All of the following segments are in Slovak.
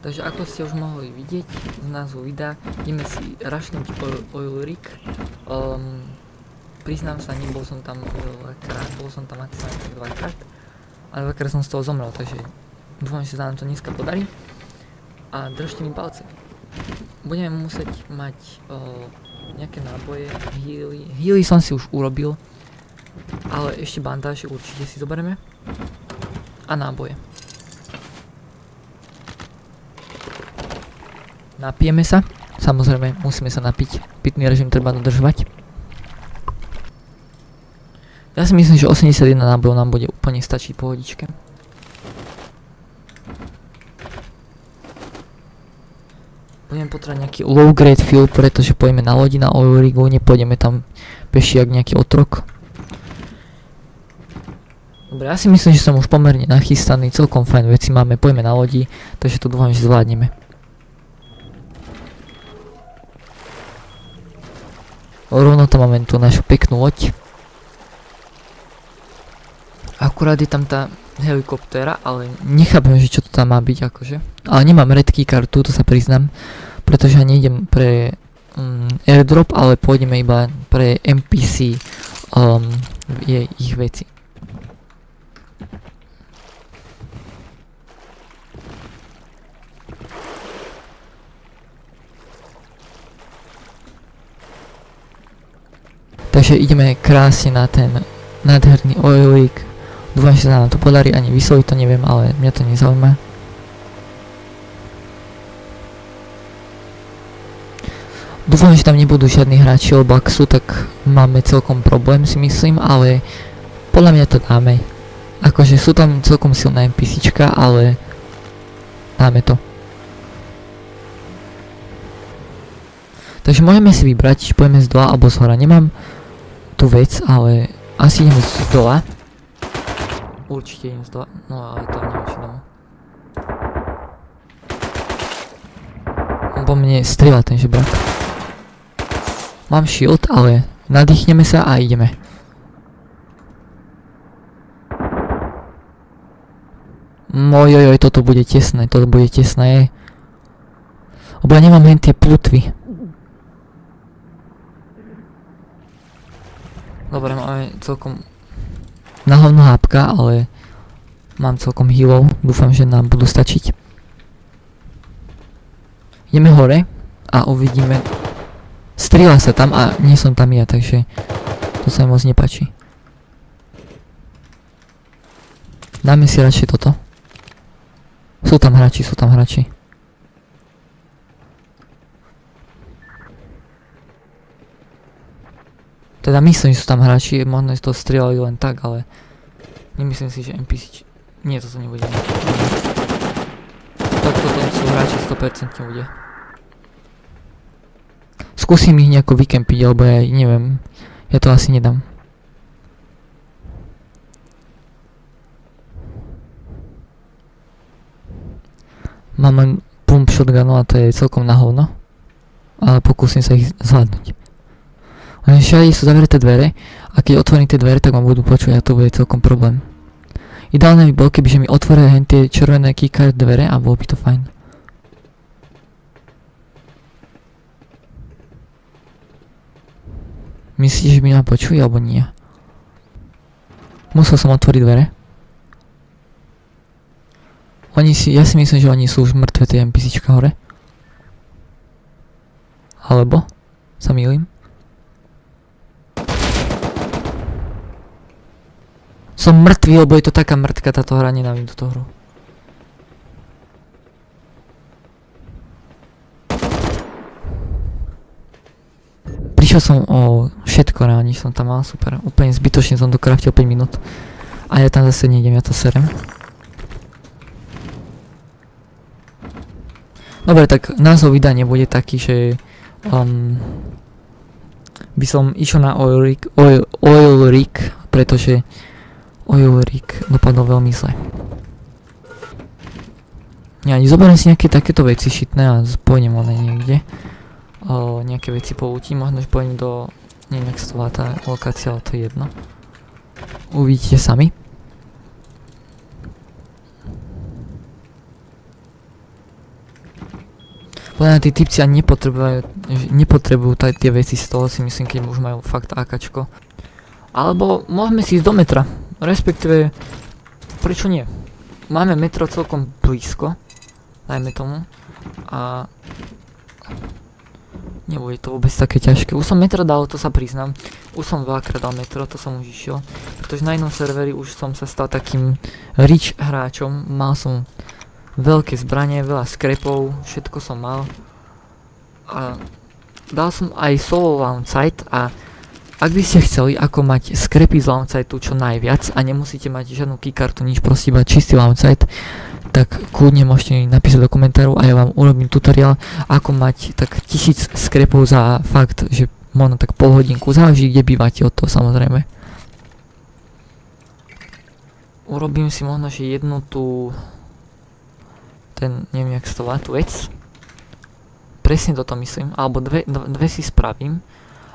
Takže ako ste už mohli vidieť z názvu videa, ideme si rašniť oil rig. Priznám sa, nebol som tam veľakrát, bol som tam maximálne tak dvakrát, ale dvakrát som z toho zomrel, takže dúfam, že sa nám to dneska podarí. A držte mi palce. Budeme musieť mať nejaké náboje, healy som si už urobil, ale ešte bandáže určite si zoberieme. A náboje. Napijeme sa. Samozrejme, musíme sa napiť. Pitný režim treba dodržovať. Ja si myslím, že 81 nábojov nám bude úplne stačiť pohodičke. Budeme potrebovať nejaký low grade fuel, pretože pôjdeme na lodi na oil rigu, nepôjdeme tam peši jak nejaký otrok. Dobre, ja si myslím, že som už pomerne nachystaný, celkom fajn veci máme, pôjdeme na lodi, takže to dúfam, že zvládneme. Rovno tam máme tú našu peknú loď. Akurát je tam tá helikoptéra, ale nechápem, že čo to tam má byť akože. Ale nemám red key kartu, to sa priznám, pretože ja nejdem pre airdrop, ale pôjdeme iba pre NPC ich veci. Takže ideme krásne na ten nádherný oil rig. Dúfam, že sa nám to podarí, ani vysloviť to neviem, ale mňa to nezaujíma. Dúfam, že tam nebudú žiadni hráči, lebo ak sú, tak máme celkom problém, si myslím, ale podľa mňa to dáme. Akože sú tam celkom silná NPCčka, ale dáme to. Takže môžeme si vybrať, či pôjdeme z dola alebo z hora. Nemám tú vec, ale asi ideme z dola. Určite idem z dola, no ale to neviem, či dám. On po mne strieľa ten žebrak. Mám shield, ale nadýchneme sa a ideme. Ojojoj, toto bude tesné, Lebo ja nemám len tie plutvy. Dobre, máme celkom na hovno hápka, ale mám celkom healov, dúfam, že nám budú stačiť. Ideme hore a uvidíme. Strieľa sa tam a nie som tam ja, takže to sa mi moc nepáči. Dáme si radšej toto. Sú tam hráči. Teda myslím, že sú tam hráči, možno si to strieľali len tak, ale nemyslím si, že NPC... Nie, to sa nebude. Tak potom sú hráči 100% bude. Skúsim ich nejako vykempiť, alebo ja neviem. Ja to asi nedám. Mám len pump shotgunu a to je celkom na hovno. Ale pokúsim sa ich zvládnuť. Všade sú zavreté dvere a keď otvorím tie dvere, tak ma budú počuť a to bude celkom problém. Ideálne by bolo, kebyže mi otvoria hen tie červené keycard dvere a bolo by to fajn. Myslíš, že by ma počuli alebo nie? Musel som otvoriť dvere. Ja si myslím, že oni sú už mŕtve, tie NPCčka hore. Alebo? Sa mýlim? Som mŕtvý, lebo je to taká mŕtka táto hra, nenávidím túto hru. Prišiel som o všetko reálne, som tam mal, super. Úplne zbytočne som docraftil 5 minút. A ja tam zase nejdem, ja to serem. Dobre, tak názov videa nebude taký, že by som išiel na oil rig, pretože oil rig dopadol veľmi zle. Ja zoberiem si nejaké takéto veci šitné a pôjdem one niekde. Nejaké veci poutím, možno že pôjdem do... Neviem, jak sa to volá tá lokácia, ale to je jedno. Uvidíte sami. Len tí typci ani nepotrebujú tie veci, z toho si myslím, keď už majú fakt AKčko. Alebo môžeme si ísť do metra, respektíve, prečo nie? Máme metro celkom blízko, dajme tomu, a nebude to vôbec také ťažké. Už som metro dal, to sa priznám, už som veľakrát dal metro, to som už išiel, pretože na jednom serveri už som sa stal takým rich hráčom, mal som veľké zbranie, veľa skrepov, všetko som mal. A dal som aj solo launchsite a ak by ste chceli ako mať skrepy z launchsiteu čo najviac a nemusíte mať žiadnu keykartu, nič, proste iba čistý launchsite, tak kľudne môžete mi napísať do komentárov a ja vám urobím tutoriál ako mať tak 1000 skrepov za fakt, že možno tak pol hodinku, záleží kde bývate od toho samozrejme. Urobím si možno, že jednu tú neviem jak sa to volá, tú vec. Presne toto myslím, alebo dve si spravím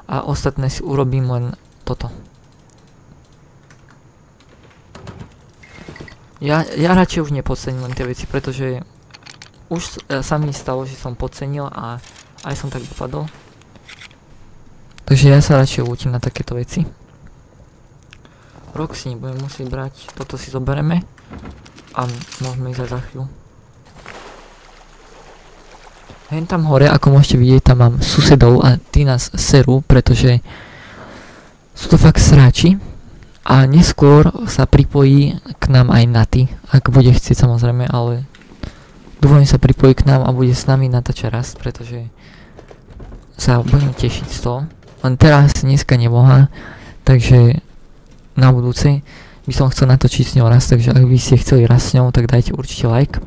a ostatné si urobím len toto. Ja radšej už nepodcením len tie veci, pretože už sa mi stalo, že som podcenil a aj som tak dopadol. Takže ja sa radšej ľútim na takéto veci. Roxy nebudem musieť brať, toto si zobereme a môžeme ísť aj za chvíľu. Hen tam hore, ako môžete vidieť, tam mám susedov a tí nás serú, pretože sú to fakt sráči. A neskôr sa pripojí k nám aj Naty, ak bude chcieť samozrejme, ale dúfam, sa pripojí k nám a bude s nami natáčať raz, pretože sa budem tešiť z toho. Len teraz dneska nemohla, takže na budúce by som chcel natočiť s ňou raz, takže ak by ste chceli raz s ňou, tak dajte určite like.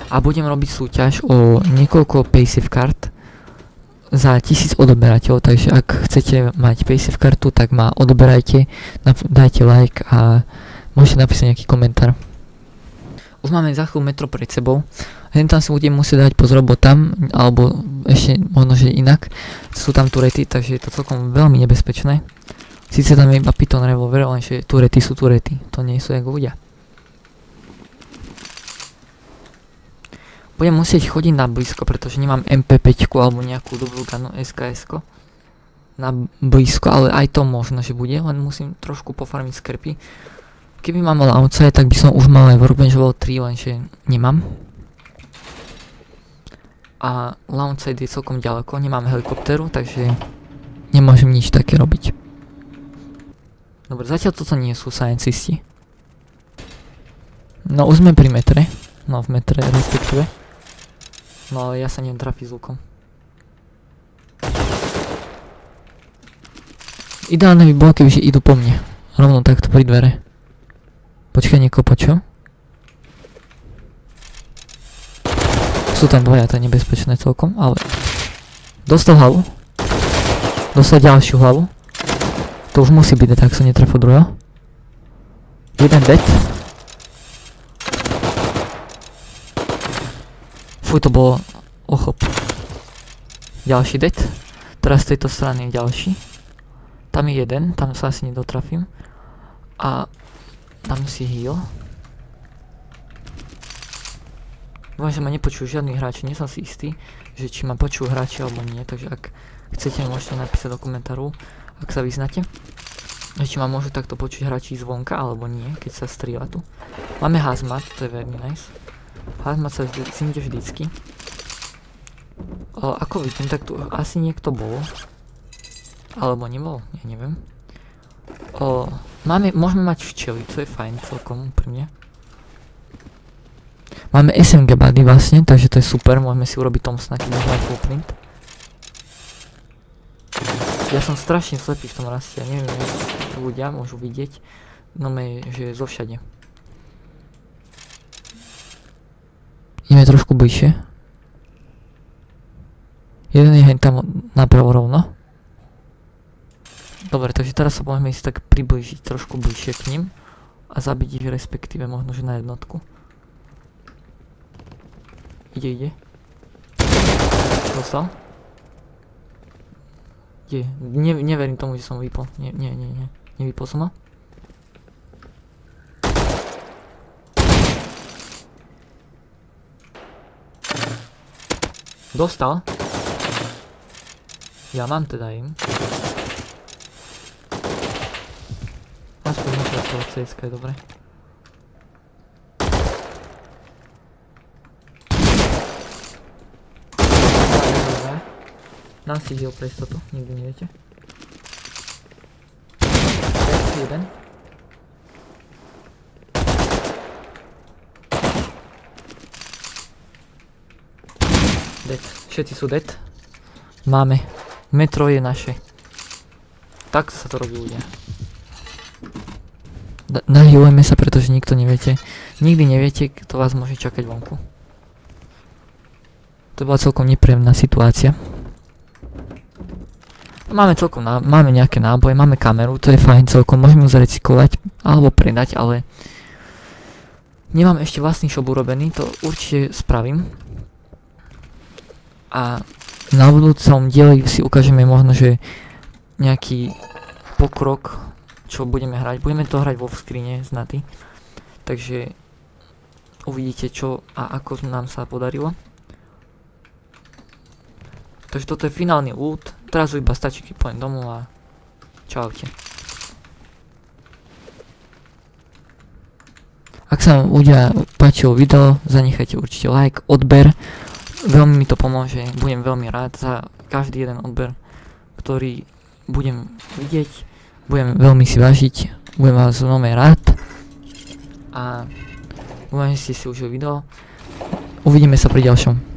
A budem robiť súťaž o niekoľko paysafe kart za 1000 odoberateľov, takže ak chcete mať paysafe kartu, tak ma odoberajte, dajte like a môžete napísať nejaký komentár. Už máme za chvíľu metro pred sebou, hen tam si budem musieť dať pozor, bo tam, alebo ešte možno, že inak, sú tam turety, takže je to celkom veľmi nebezpečné. Sice tam je iba Python revolver, lenže turety sú turety, to nie sú jak ľudia. Budem musieť chodiť na blízko, pretože nemám MP5 alebo nejakú dobrú ganu SKS-ko na blízko, ale aj to možno, že bude, len musím trošku pofarmiť skrpy. Keby mám launchsite, tak by som už mal aj Workbench Level 3, lenže nemám. A launchsite je celkom ďaleko, nemám helikopteru, takže nemôžem nič také robiť. Dobre, zatiaľ toto nie sú sciencisti. No už sme pri metre, no v metre respektíve. No ale ja sa neviem trafiť s lukom. Ideálne by bolo, kebyže idú po mne. Rovno takto pri dvere. Počkaj, niekoho počul? Sú tam dvaja, to je nebezpečné celkom, ale... Dostal hlavu. Dostal ďalšiu hlavu. To už musí byť, tak sa netrafil druhého. Jeden dead. Fuj, to bolo ochop. Ďalší dead. Teraz z tejto strany je ďalší. Tam je jeden, tam sa asi nedotrafím. A tam si heal. Dúfam, že ma nepočujú žiadni hráči, nie som si istý, že či ma počujú hráči alebo nie, takže ak chcete, môžete napísať do komentáru, ak sa vyznáte. Či ma môžu takto počuť hráči zvonka alebo nie, keď sa strieľa tu. Máme hazmat, to je veľmi nice. Hazmat sa zinde vždycky. Ako vidím, tak tu asi niekto bol. Alebo nebol, ja neviem. Môžeme mať včely, to je fajn celkom pri mne. Máme SMG body vlastne, takže to je super, môžeme si urobiť Thompsona, keď môžeme full print. Ja som strašne slepý v tom raste, ja neviem, jak ľudia môžu vidieť, no že je zo všade. Ideme trošku bližšie. Jeden je tam napravo rovno. Dobre, takže teraz sa môžeme ísť tak priblížiť trošku bližšie k ním a zabiť ich respektíve možno, že na jednotku. Ide. Dostal? Ide. Neverím tomu, že som vypol. Nie. Nevypol som ho. Dostal. Ja mám teda im. Aspoň musia toho CSK je dobre. Nám si išiel pre istotu, nikdy neviete. Jeden. Dead. Všetci sú dead. Máme. Metro je naše. Tak sa to robí ľudia. Nahýlujeme sa, pretože nikto neviete. Nikdy neviete, kto vás môže čakať vonku. To bola celkom nepríjemná situácia. Máme máme nejaké náboje, máme kameru, to je fajn celkom, môžeme ju zarecyklovať alebo predať, ale nemám ešte vlastný shop urobený, to určite spravím. A na budúcom dieli si ukážeme možno, že nejaký pokrok, čo budeme hrať. Budeme to hrať vo skrine z Naty, takže uvidíte čo a ako nám sa podarilo. Takže toto je finálny loot. Teraz iba stačí, keď pôjdem domov a čaute. Ak sa vám ľudia páčilo video, zanechajte určite like, odber. Veľmi mi to pomôže, budem veľmi rád za každý jeden odber, ktorý budem vidieť. Budem veľmi si vážiť, budem vás veľmi rád. A dúfam, že ste si užili video. Uvidíme sa pri ďalšom.